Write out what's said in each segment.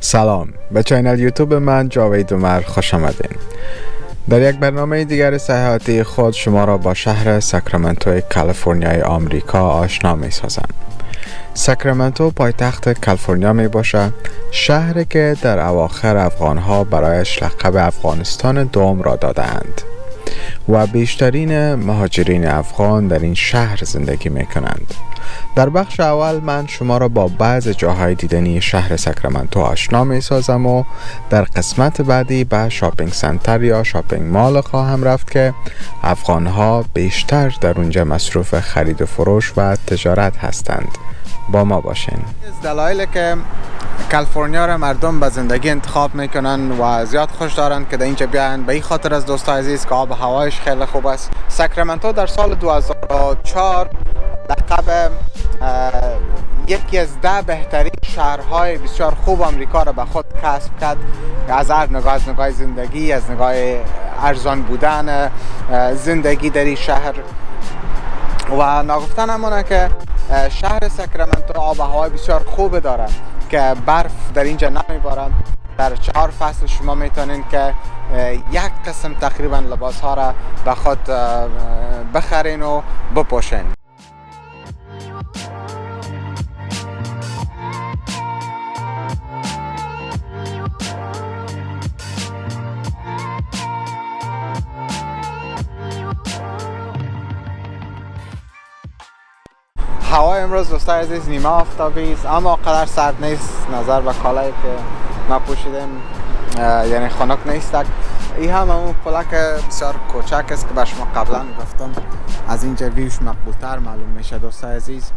سلام، به چینل یوتیوب من جاوید عمر خوش آمدین. در یک برنامه دیگر سیاحتی خود شما را با شهر ساکرامنتو کالیفرنیای آمریکا آشنا می سازم. ساکرامنتو پایتخت کالیفرنیا می باشد، شهری که در اواخر افغانها برایش لقب افغانستان دوم را دادند و بیشترین مهاجرین افغان در این شهر زندگی می کنند. در بخش اول من شما را با بعض جاهای دیدنی شهر ساکرامنتو آشنا می سازم و در قسمت بعدی به شاپینگ سنتر یا شاپینگ مال خواهم رفت که افغانها بیشتر در اونجا مصروف خرید و فروش و تجارت هستند. با ما باشین. از دلایلی که کالیفرنیا را مردم به زندگی انتخاب میکنن و زیاد خوش دارن که در اینجا بیان، به این خاطر از دوستای عزیز که آب و هوایش خیلی خوب است. ساکرامنتو در سال 2004 لقب یکی از 10 بهترین شهرهای بسیار خوب آمریکا را به خود کسب کرد، از هر نگاه، از نگاه زندگی، از نگاه ارزان بودن زندگی در این شهر. و ناگفتن همونه که شهر ساکرامنتو آب و هوای بسیار خوب داره که برف در اینجا نمیباره. در 4 فصل شما میتونین که یک قسم تقریبا لباس ها را به خود بخرین و بپوشین. هوای امروز دوستای عزیز نیمه آفتابی است، اما قدر سرد نیست نظر به کالایی که ما پوشیدیم، یعنی خنک نیست. این هم اون پلک بسیار کوچک است که به شما قبلا گفتم از اینجا ویوش مقبولتر معلوم میشه. دوستای عزیز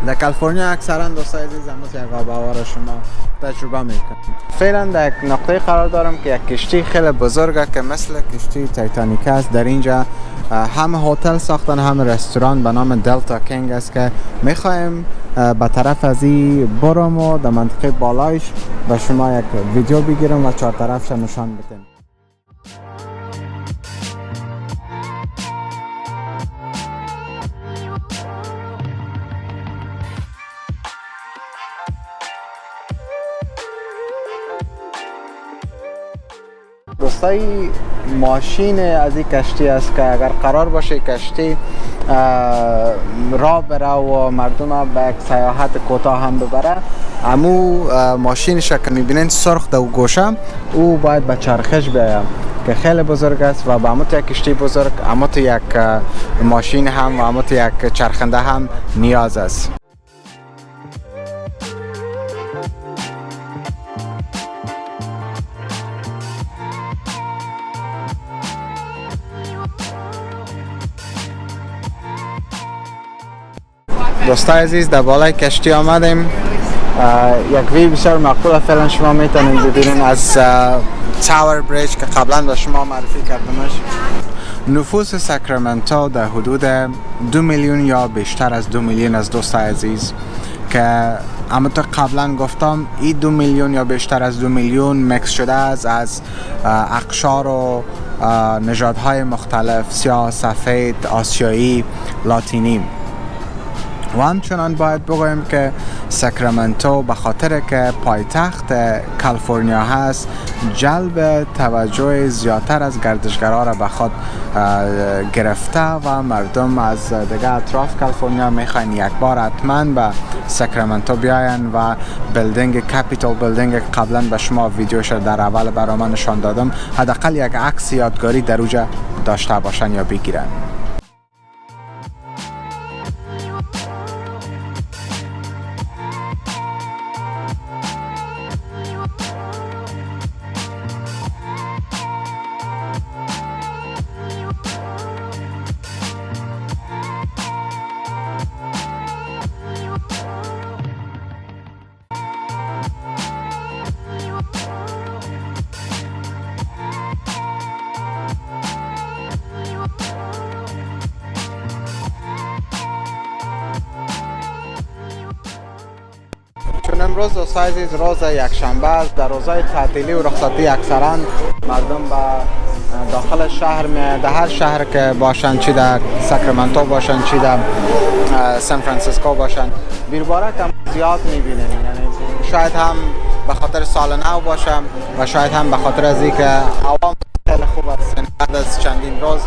در کالیفرنیا اکثرا دوستای عزیز همون یک آب و هوا را شما تجربه میکنید. فعلا در یک نقطه قرار دارم که یک کشتی خیلی بزرگه که مثل کشتی تایتانیک است. در اینجا هم هتل ساختن هم رستوران به نام دلتا کینگ است که میخوایم به طرف از این برم و در منطقه بالایش به شما یک ویدیو بگیرم و 4 طرفش نشان بدم. دوستای ماشین از این کشتی است که اگر قرار باشه کشتی راه بره و مردم به یک سیاحت کوتاه هم ببره، امو ماشینش که میبینین سرخ در گوشه او باید به چرخش بیاید که خیلی بزرگ است و به اموت یک کشتی بزرگ، اموت یک ماشین هم و اموت یک چرخنده هم نیاز است. دوستای عزیز در بالای کشتی آمدیم. یک وی بسیار مقبول فعلا شما میتونید ببینید از تاور بریج که قبلا به شما معرفی کردمش. نفوس ساکرامنتو در حدود 2 میلیون یا بیشتر از 2 میلیون از دوستای عزیز که همونطور قبلا گفتم این 2 میلیون یا بیشتر از 2 میلیون مکس شده است از اقشار و نژادهای مختلف، سیاه، سفید، آسیایی، لاتینی. و همچنان باید بگویم که ساکرامنتو به خاطر که پایتخت کالیفرنیا هست جلب توجه زیادتر از گردشگرها را به خود گرفته و مردم از دیگه اطراف کالیفرنیا میخواین یک بار حتما به ساکرامنتو بیاین و بلدینگ کپیتال بلدینگ قبلا به شما ویدیوش در اول برنامه نشان دادم، حداقل یک عکس یادگاری در اوجا داشته باشن یا بگیرن. چون امروز دوستای عزیز روز یکشنبه است، در روزهای تعطیلی و رخصتی اکثرا مردم به داخل شهر میاد، در هر شهر که باشن، چی در ساکرامنتو باشن چی در سان فرانسیسکو باشن، بیربارک هم زیاد میبینین. یعنی شاید هم به خاطر سال نو باشم و شاید هم به خاطر از اینکه هوا خیلی خوب است. بعد از چندین روز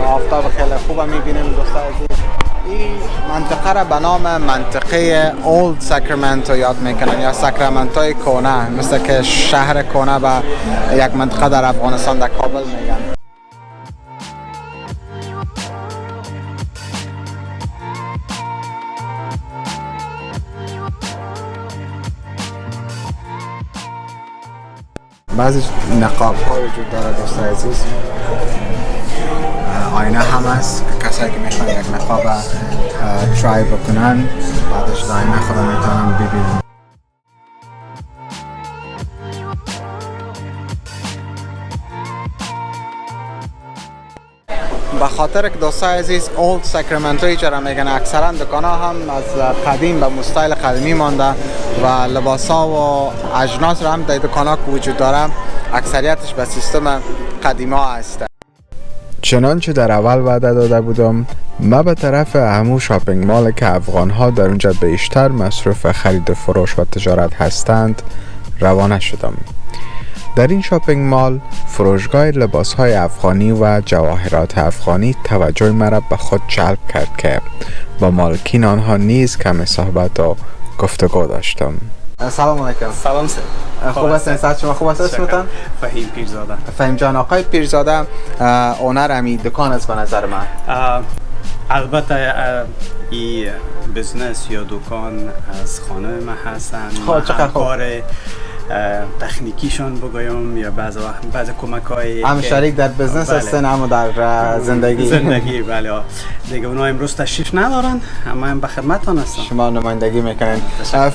آفتاب خیلی خوب میبینیم دوستان عزیز. این منطقه را به نام منطقه اولد ساکرامنتو یاد میکنن یا ساکرامنتوی کهنه، مثل که شهر کهنه به یک منطقه در افغانستان در کابل میگن. بعضی نقاب ها وجود داره دوستان عزیز. آینه هم هست که کسایی که میخوان یک نقاب ترای بکنن بعدش در آینه خودم میتونن ببینن. به خاطر که دوستان عزیز اولد ساکرامنتو ایجا میگن، اکثرا دکان ها هم از قدیم به مستایل قدیمی مانده و لباس ها و اجناس را هم در دکان ها که وجود داره اکثریتش به سیستم قدیمی ها هست. چنانچه در اول وعده داده بودم، ما به طرف همو شاپینگ مال که افغان ها در اونجا بیشتر مصروف خرید و فروش و تجارت هستند روانه شدم. در این شاپینگ مال فروشگاه لباس های افغانی و جواهرات افغانی توجه مرا به خود جلب کرد که با مالکین آنها نیز کمی صحبت و گفتگو داشتم. سلام علیکم. سلام سر. خوب هستین؟ صحت شما خوب است؟ اسمتان؟ فهیم پیرزاده. فهیم جان، آقای پیرزاده اونر امی دکان است به نظر من. البته این بزنس یا دکان از خانه ما هستند. چقدر خوب. تکنیکیشان بگویم یا بعض کمک های هم شریک در بزنس هستن اما در زندگی بله. دیگه اونا امروز تشریف ندارن اما هم به خدمتتان هستم. شما نمایندگی میکنین.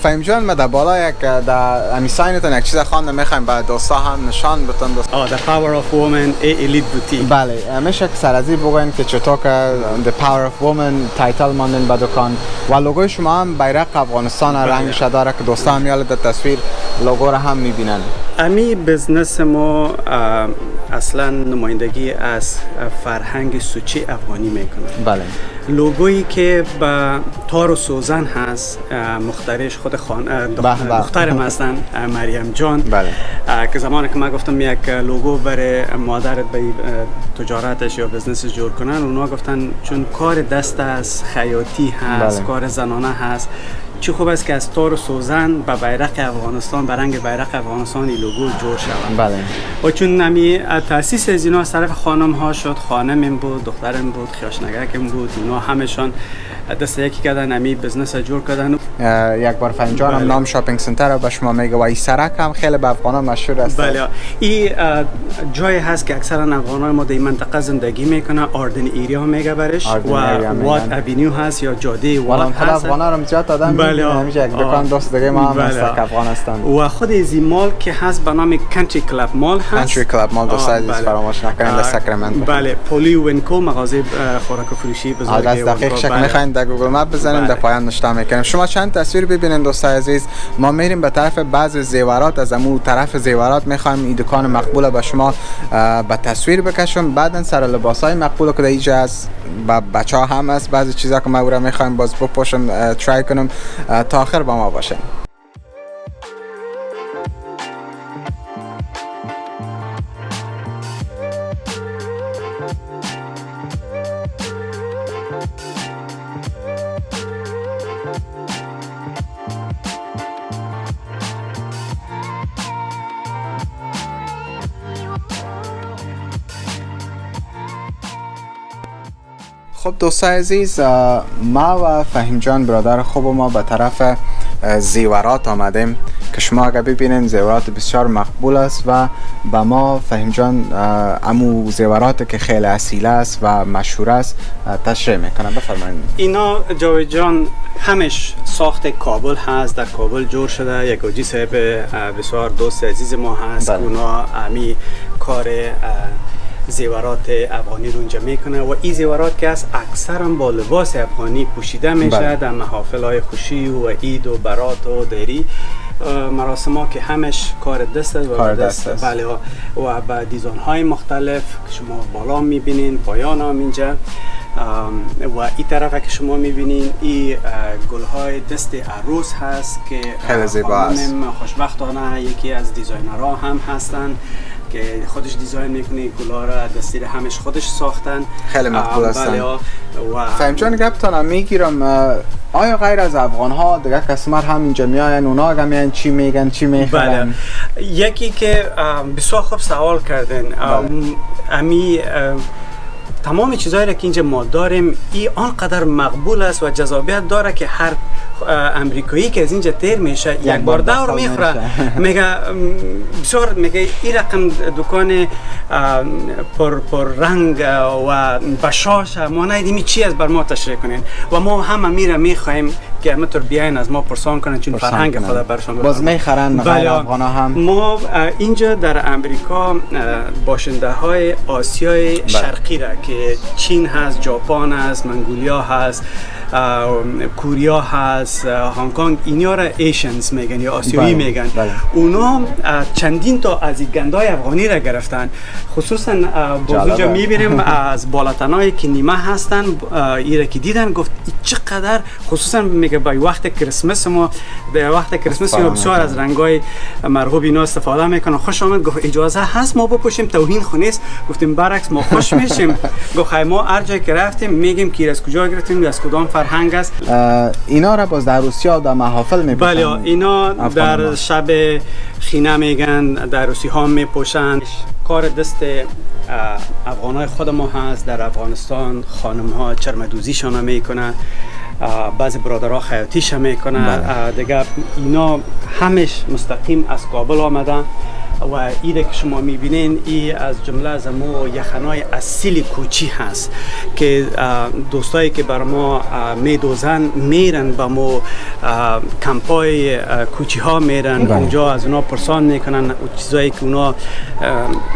فهیم جان، ما در بالا یک در امیساینتون یک چیز خواندم میخوایم به دوستا هم نشان بتون دوستا. The Power of Woman Elite Boutique. بله، میشه که سرازی بگوین که چطور که The Power of Woman تایتل ماندن به دکان و لوگوی شما هم بیرق افغانستان رنگش داره که دوستا هم یاد در تصویر لوگو را هم میبینن. امی بزنس ما اصلا نمایندگی از فرهنگ سوچی افغانی میکنه. بله. لوگویی که با تار و سوزن هست، مخترعش خود مخترم هستن مریم جان. بله. که زمانی که من گفتم یک لوگو برای مادرت به تجارتش یا بزنسش جور کنن، اونا گفتن چون کار دست است، خیاطی هست، بله. کار زنانه هست، چه خوب است که از تار و سوزن به بیرق افغانستان، به رنگ بیرق افغانستان این لوگو جور شود. بله. و چون نمی تاسیس از اینا از طرف خانم ها شد، خانمم بود، دخترم بود، خیاشنگکم بود، اینا همشان دست یکی کردن امی بزنس جور کردن. یک بار فهیم جانم نام شاپینگ سنتر رو به شما میگه و این سرک هم خیلی به افغانان مشهور است. بله. این جایی هست که اکثرا افغانان ما در این منطقه زندگی میکنن. آردن ایریا میگه برش و واد اوینیو هست یا جاده واد هست. افغانان هم زیاد آدم همیشه یک دکان دوست دیگه ما هم هست که افغانستان و خود از این مال که هست به نام کانتری کلاب مال هست. کانتری کلاب مال دوست عزیز فراموش نکنید در ساکرامنتو. بله. پولی ونکو مغازه خوراک و فروشی بزرگ. از دقیق شک میخواین در گوگل مپ بزنید، در پایان نشته میکنیم. شما چند تصویر ببینید دوستان عزیز. ما میریم به طرف بعض زیورات، از امو طرف زیورات میخوایم این دکان مقبول به شما به تصویر بکشم. بعدن سر لباسای مقبول که اینجا هست با بچه‌ها هم هست، بعضی چیزا که ما اورا میخوایم باز بپوشم ترای کنم. تا آخر با ما باشین. خب دوستان عزیز، ما و فهیم جان برادر خوب ما به طرف زیورات آمدیم که شما اگر ببینید زیورات بسیار مقبول است و به ما فهیم جان امو زیورات که خیلی اصیل است و مشهور است تشریح میکنم. بفرمایید. اینا جاوید جان همش ساخت کابل هست، در کابل جور شده. یک اوجی صاحب بسیار دوست عزیز ما هست. اونا امی کار زیورات افغانی رو اونجا میکنه و این زیورات که هست اکثرا با لباس افغانی پوشیده میشه در محافل های خوشی و عید و برات و دیری مراسم ها که همش کار دست است. بله. و با دیزاین های مختلف که شما بالا میبینین، پایان هم اینجا و این طرف که شما میبینین این گلهای دست عروس هست که خیلی زیبا است. خوشبختانه یکی از دیزاینرها هم هستن که خودش دیزاین میکنه، گلا را دستی همش خودش ساختن، خیلی مقبول هستن. و فهم جان گپتانم میگیرم، آیا غیر از افغان ها دیگه کسمر هم اینجا میاین، اونا هم میاین چی میگن چی میخرن؟ یکی که بسیار خوب سوال کردن، امی تمام چیزایی که اینجا ما داریم این آنقدر مقبول است و جذابیت داره که هر امریکایی که از اینجا تیر میشه یک بار دور میخوره، میگه بسیار میگه این رقم دکان پر رنگ و بشاش ما ندیدیم چی از بر ما تشریح کنین و ما همه میره میخوایم که همینطور بیاین از ما پرسان کنن چون فرهنگ خدا برشان باز میخرن غیر افغانا هم. ما اینجا در امریکا باشنده های آسیای شرقی را که چین هست، ژاپن هست، منگولیا هست، کوریا هست، هنگ کنگ، اینا را ایشنز میگن یا آسیایی میگن. اونا چندین تا از این گندای افغانی را گرفتن، خصوصا بازوجا میبینیم از بالاتنایی که نیمه هستن ایره که دیدن گفت چقدر، خصوصا میگه با وقت کریسمس ما در وقت کریسمس ما بسیار از رنگای مرغوب اینا استفاده میکنن. خوش آمد. گفت اجازه هست ما بپوشیم؟ توهین خونیست؟ گفتیم برعکس ما خوش میشیم. گفت ما هر جایی که رفتیم میگیم که از کجا گرفتیم، از کدام فرهنگ است. اینا را باز در روسیه در محافل میپوشن؟ بله اینا در شب خینه میگن، در روسی ها میپوشن. کار دست افغانای خود ما هست. در افغانستان خانم ها چرمدوزیشان میکنن، بعضی برادرها خیاطیش میکنن. دیگه اینا همش مستقیم از کابل آمدن و ایده که شما میبینین این از جمله از مو یخنای اصیل کوچی هست که دوستایی که بر ما میدوزن میرن با مو کمپای کوچی ها میرن اونجا از اونا پرسان میکنن چیزایی که اونا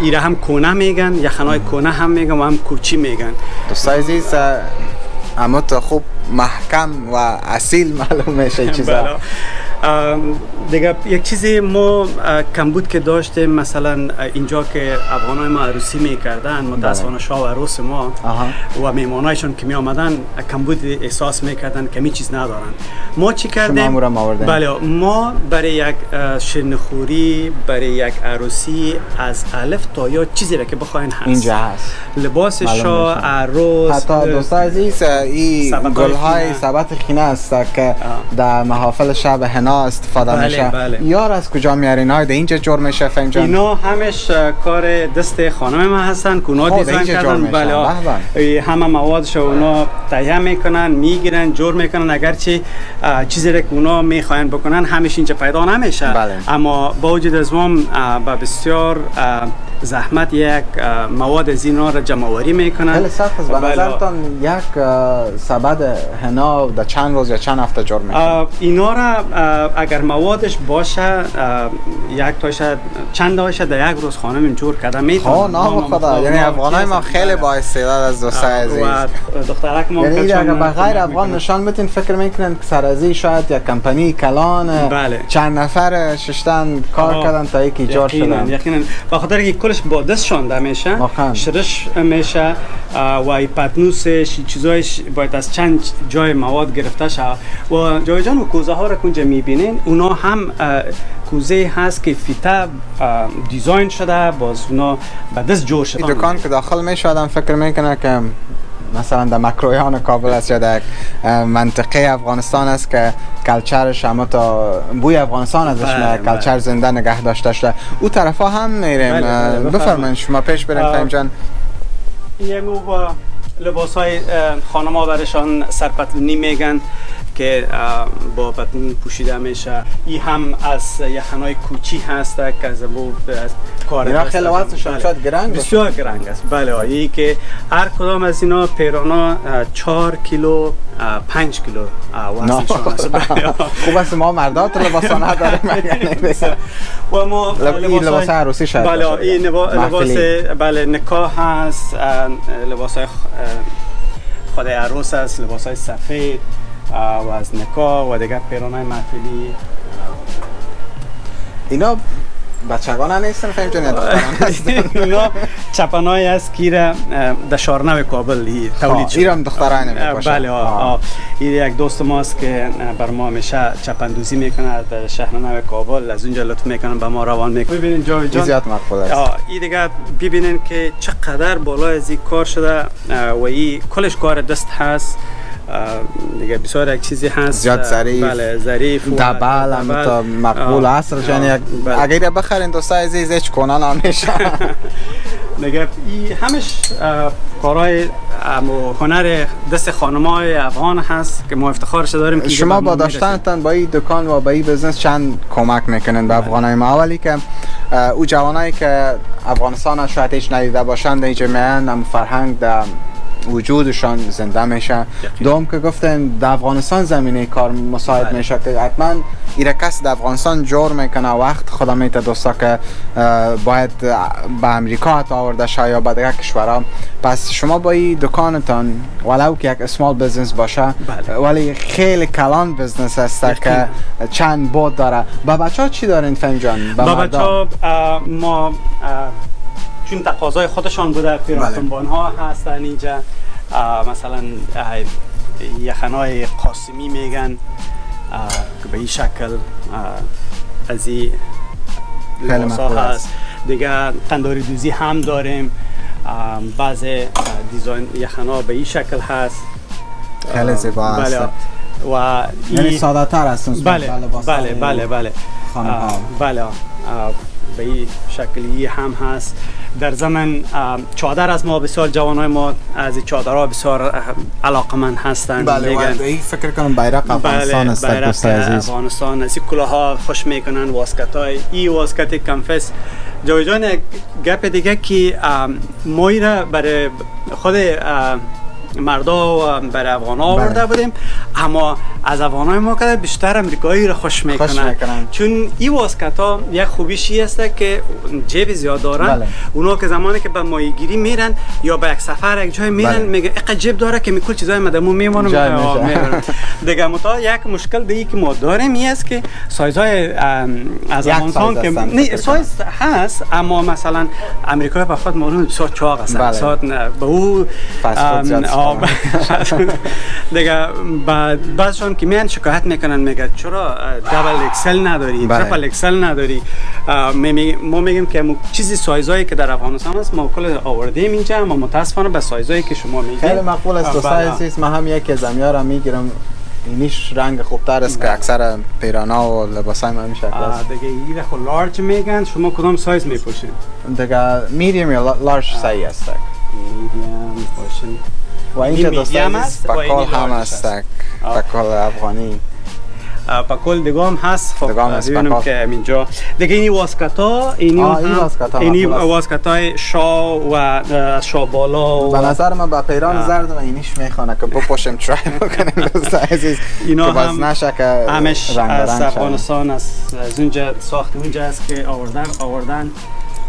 ایره هم کونه میگن، یخنای کونه هم میگن و هم کوچی میگن. دوستای عزیز اما تا خوب محکم و اصیل معلوم میشه چیزا. دیگه یک چیزی ما کمبود که داشتیم، مثلا اینجا که افغانای ما عروسی میکردن متاسفانه شاه و عروس ما و میمانایشون که می آمدن کمبود احساس میکردن کمی چیز ندارن. ما چی کردیم؟ بله ما برای یک شیرینیخوری، برای یک عروسی از الف تا یا چیزی را که بخواین هست اینجا هست. لباس شاه، عروس، حتی دوستای عزیز این گل‌های سبت خینه است که در محافل شب حنا استفاده میشه. یار از کجا میارین؟ های ده اینجا جور میشه فهم جان؟ اینا همش کار دست خانم ما هستن که اونا دیزاین کردن. بله همه موادش اونا تهیه میکنن، میگیرن، جور میکنن. اگرچه چیزی که اونا میخواین بکنن همیشه اینجا پیدا نمیشه. اما با وجود از اون با بسیار زحمت یک مواد از اینا را جمع آوری میکنن. خیلی سخت است. به نظرتان یک سبد حنا در چند روز یا چند هفته جور میکنن؟ اینا را اگر موادش باشه یک تاش چند تاش در یک روز خانم جور کرده میتونه. نام خدا. یعنی افغانای ما خیلی با استعداد از دوستای عزیز. و دخترک ما یعنی اگر به غیر افغان نشان بدین فکر میکنن که سرازی شاید یک کمپانی کلان چند نفر ششتن کار کردن تا یکی جور شدن. یقینا به خاطر که کلش با دست شانده میشه، شرش میشه و پتنوسش چیزایش باید از چند جای مواد گرفته شه. و جای جان و کوزه ها را کنجا میبینین اونا هم کوزه هست که فیتا دیزاین شده، باز اونا به دست جور شده. این دکان که داخل میشه آدم فکر میکنه که مثلا در مکرویان کابل است یا در منطقه افغانستان است که کلچرش هم تا بوی افغانستان ازش میاد، کلچر زنده نگه داشته شده. او طرفا هم میریم. بفرمایید شما پیش بریم فهم جان. یه مو با لباسای خانم ها برشان سرپتلونی میگن که با پتلون پوشیده میشه. این هم از یخنای کوچی هست که از کار اینا خیلی وزنشان شاید گرنگ است. بسیار گرنگ است. بله ای که هر کدام از اینا پیرانا 4 کیلو 5 کیلو وزنشان است. خوب است ما مردات لباسانه داریم. و ما لباس عروسی شاید. بله این لباس بله نکاح هست، لباسای خود عروس است، لباسای سفید و از نکاح و دیگه پیرانای محفلی. اینا بچگان نیستن فهم جان، دختران هستن. اینا چپنای است که در شارنو کابل تولید شد. ایران دختران میپوشن. بله این یک دوست ماست که بر ما همیشه چپندوزی میکنه در شهر نو کابل، از اونجا لطف میکنن به ما روان میکنن. ببینید جاوید جان زیاد مقبول است. این دیگه ببینید که چقدر بالا از این کار شده و این کلش کار دست هست دیگه، بسیار یک چیزی هست زیاد ظریف. بله ظریف و دبل هم مقبول است. یعنی اگر بخرین دوستای عزیز هیچ کنال نمیشه. دیگه این همش کارهای هنر دست خانمای افغان هست که ما افتخارش داریم که شما با داشتنتان با این دکان و با این بزنس چند کمک میکنین به افغانای ما؟ اولی که او جوانایی که افغانستان شاید هیچ ندیده باشند اینجا میان، هم فرهنگ در وجودشان زنده میشه. دوم که گفتن در افغانستان زمینه کار مساعد میشه که حتما ایره کس در افغانستان جور میکنه وقت خدا میته دوستا که باید به امریکا حتی آورده شه یا به دیگه کشورها. پس شما با این دکانتان ولو که یک اسمال بزنس باشه ولی خیلی کلان بزنس است که چند بود داره. با بچه ها چی دارین فهم جان؟ با بچه ها ما چون تقاضای خودشان بوده پیراتنبان ها هستن اینجا، مثلا یخنای قاسمی میگن که به این شکل از این لباس ها هست. دیگه تنداری دوزی هم داریم، بعض دیزاین یخنا به این شکل هست، خیلی زیبا هست. و یعنی ساده تر هستن. بله بله به این شکلی هم هست. در زمین چادر از ما بسیار جوانای ما از این چادرها بسیار علاقمند هستند. بله و این فکر کنم بیرق افغانستان است. بیرق افغانستان از این کلاها خوش میکنن، واسکتای این واسکت کمفس. جاوید جان گپ دیگه که ما را برای خود مردا و برای افغانا آورده بودیم، اما از افغانای ما که بیشتر امریکایی را خوش میکنن. چون این واسکت ها یک خوبیش است که جیب زیاد دارن. اونا که زمانی که به ماهیگیری میرن یا به یک سفر یک جای میرن میگه اقا جیب داره که میکل چیزای مدمون میمونم دیگه. متا یک مشکل دیگه که ما داریم این است که سایزهای از افغانستان که نه سایز هست، اما مثلا امریکایی به خود معلومه بسیار چاق است. به او دیگه بعضشان که میان شکایت میکنن، میگه چرا دبل اکسل نداری، تریپل اکسل نداری. ما میگیم که چیزی سایزایی که در افغانستان است ما کل آوردیم اینجا، اما متاسفانه به سایزایی که شما میگید خیلی مقبول است. دو سایز ما هم یک از امیارا میگیرم، اینیش رنگ خوبتر است که اکثر پیرانا و لباسای ما میشه است. دیگه این خود لارج میگن. شما کدام سایز میپوشین؟ دیگه میدیم یا لارج سایز است. میدیم پوشین و اینجا دوست پاکول هم است، پاکول افغانی. پاکول دیگه هم هست. خب ببینم که اینجا دیگه این واسکتا، اینی واسکتای شا و شا بالا و به نظر من با پیران زرد و اینیش میخوانه که بپوشم ترای بکنیم دوست عزیز که باز نشه که همش از افغانستان از اونجا ساخت اونجا است که آوردن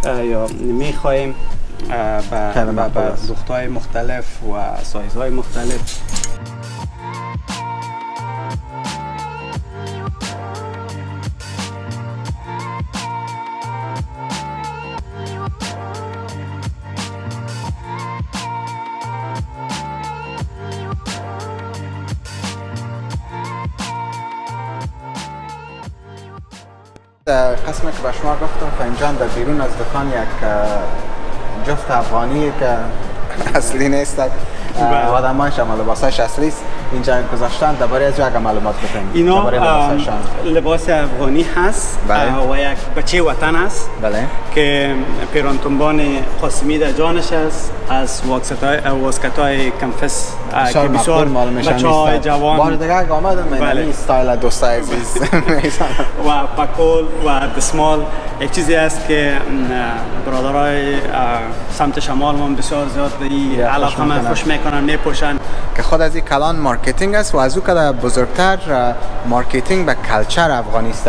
یا میخوایم با لخت‌های مختلف و سایزهای مختلف. قسمی که به شما گفتم فهم جان در بیرون از دکان یک جفت افغانی که اصلی نیست آدمایش هم لباسایش اصلی است اینجا گذاشتن. درباره از یک معلومات بتیم. اینا لباس افغانی هست و یک بچه وطن است که پیرانتنبان قاسمی در جانش است. از واسکتای کمفس که بسیار بچه های جوان بار دیگه آمدن میدنی استایل دوست عزیز و پاکول و دسمال یک چیزی است که برادرای سمت شمال من بسیار زیاد به این علاقه من خوش میکنن میپوشن که خود از این کلان مارکتینگ است و از او که بزرگتر مارکتینگ به کلچر افغانی است.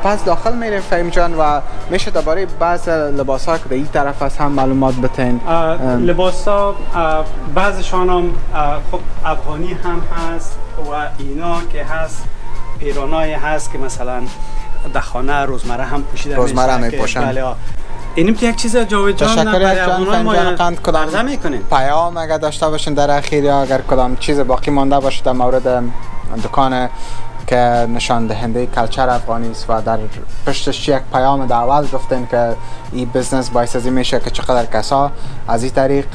پس داخل میریم فهم جان و میشه درباره بعض لباس ها که در این طرف است هم معلومات بتین. لباس ها بعضشان هم خب افغانی هم هست و اینا که هست پیرانای هست که مثلا در خانه روزمره هم پوشیده روزمره هم میشه که میپوشن. بله اینم که یک چیز جاوید جان تشکر یک جان فهم قند کدام عرضه میکنین پیام اگر داشته باشین در اخیر یا اگر کدام چیز باقی مانده باشه در مورد دکان که نشان دهنده کلچر افغانی است و در پشتش یک پیام در اول گفتین که این بزنس باعث از این میشه که چقدر کسا از این طریق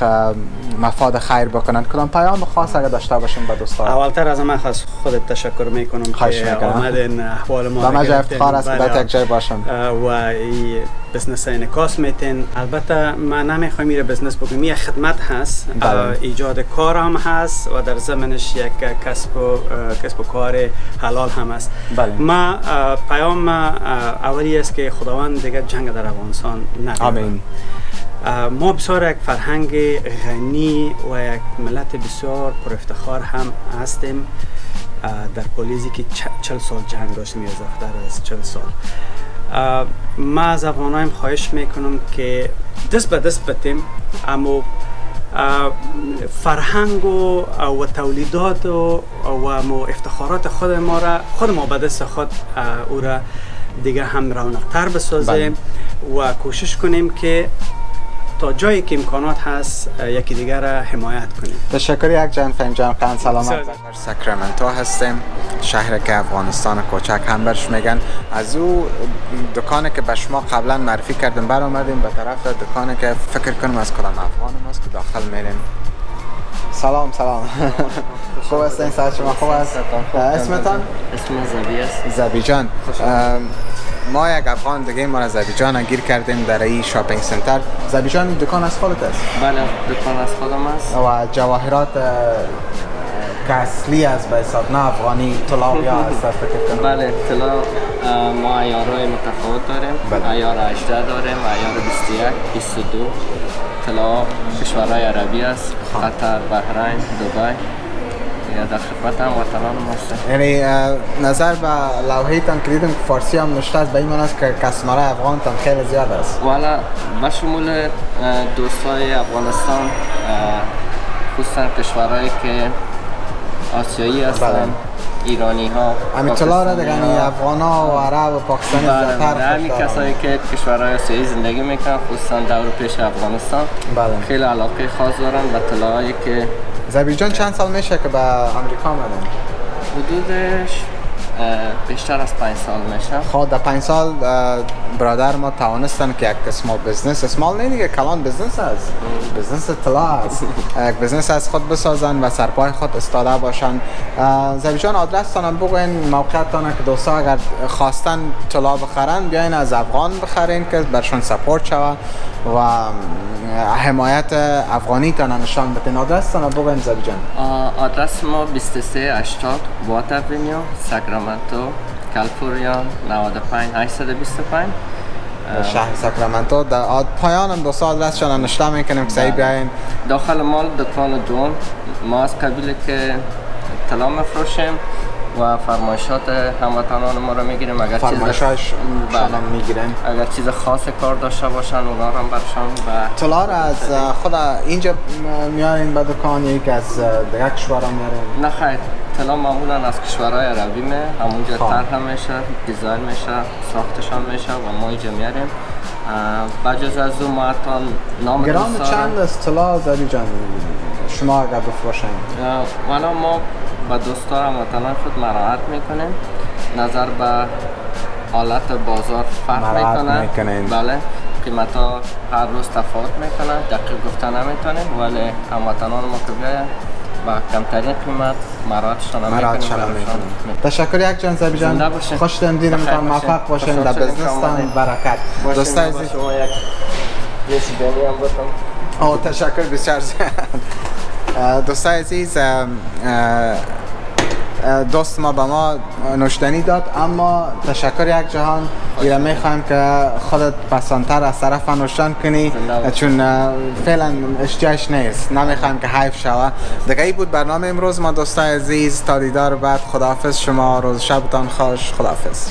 مفاد خیر بکنن. کدام پیام خاص اگر داشته باشین به دوستان؟ اولتر از همه خاص خودت تشکر میکنم که آمدین احوال ما را گرفتین. افتخار است که یک جای باشم و این بزنس انعکاس میتین. البته من نمیخوام میره بزنس بگم، یک خدمت هست، ایجاد کار هم هست و در ضمنش یک کسب و کار حلال هم است. ما پیام اولی است که خداوند دیگه جنگ در افغانستان نگذاره. آمین. ما بسیار یک فرهنگ غنی و یک ملت بسیار پر افتخار هم هستیم در پولیزی که 40 سال جنگ داشتیم یا زیادتر از 40 سال. ما از افغانایم خواهش میکنم که دست به دست بتیم، اما فرهنگ و تولیدات و افتخارات خود ما به دست خود او را دیگه هم رونق‌تر بسازیم و کوشش کنیم که تا جایی که امکانات هست یکی دیگر را حمایت کنیم. تشکر یک جان فهم جان قند سلامت. در ساکرامنتو هستیم، شهری که افغانستان کوچک هم برش میگن. از او دکانی که به شما قبلا معرفی کردیم برآمدیم به طرف دکانی که فکر کنم از کدام افغان است که داخل میریم. سلام خوب هستین؟ ساعت شما خوب است؟ اسمتان؟ اسم زبی است. زبی جان، ما یک افغان دیگه ما را زبی جان گیر کردیم در این شاپینگ سنتر. زبی جان دکان از خودت است؟ بله دکان از خودم است. و جواهرات که اصلی است به حساب نه افغانی طلا یا است فکر کنم؟ بله طلا ما عیارهای متفاوت داریم. عیار 18 داریم، عیار 21 22. طلا کشورهای عربی است، قطر، بحرین، دبی. یا در خدمت هم وطنان ما هستیم. یعنی نظر به لوحه‌تان که دیدم که فارسی هم نوشته است، به این معنی است که کسماره افغانتان خیلی زیاد است. والا به شمول دوستای افغانستان، خصوصا کشورهایی که آسیایی هستند، ایرانی ها، همین طلا را دیگه افغان ها و عرب و پاکستانی زیادتر همین کسایی که کشورهای آسیایی زندگی میکنن، خصوصا دور پیش افغانستان خیلی علاقه خاص دارن به طلاهایی که. زبی جان چند سال میشه که به آمریکا آمدن؟ حدودش بیشتر از 5 سال میشه. خب در 5 سال برادر ما توانستن که یک اسمال بزنس، اسمال نه دیگه کلان بزنس است، بزنس طلا است، یک بزنس از خود بسازن و سرپای خود استاده باشن. زبی جان آدرس تان بگوین، موقعیت که دوستا اگر خواستن طلا بخرن بیاین از افغان بخرین که برشون سپورت شود و حمایت افغانی تان نشان بدین. آدرس تان بگوین زبی جان. آدرس ما 2380 وات اوینیو، ساکرامنتو، کالیفرنیا 95825 شهر ساکرامنتو. در پایان دوستا آدرسشان نشته میکنیم که صحیح بیاین. داخل مال دکان دوم ما از قبیل که طلا مفروشیم و فرمایشات هموطنان ما رو میگیریم. اگر فرمایشاش میگیرن، اگر چیز خاص کار داشته باشن اونا رو هم برشان و طلا را از خود اینجا میارین به دکان یا که از دیگه کشورها میارین؟ نه خیر، طلا معمولا از کشورهای عربی همونجا طرح میشه، دیزاین میشه، ساختشان میشه و ما اینجا میاریم. بجز از اون ما حتی نام گرام چند است طلا زبی جان شما اگر بفروشین؟ والا ما با دوستا هموطنان خود مراعات میکنیم، نظر به حالت بازار فرق میکنه. بله قیمت ها هر روز تفاوت میکنه، دقیق گفته نمیتونیم، ولی هموطنان ما که بیاین با کمترین قیمت مراعاتشان میکنیم. تشکر یک جان زبی جان، خوش دیدیم، موفق باشین در بزنستان، برکت. دوستای عزیز شما یک رسیدنی هم بودم. تشکر بسیار زیاد. دوستای عزیز، دوست ما به ما نوشیدنی داد، اما تشکر یک جهان ایره میخوایم که خودت پسندتر از طرف نوشتن کنی چون فعلا اشتیاش نیست، نمیخوایم که حیف شوه دیگه. ای بود برنامه امروز ما دوستای عزیز، تا دیدار بعد، خداحافظ شما، روز شبتان خوش، خداحافظ.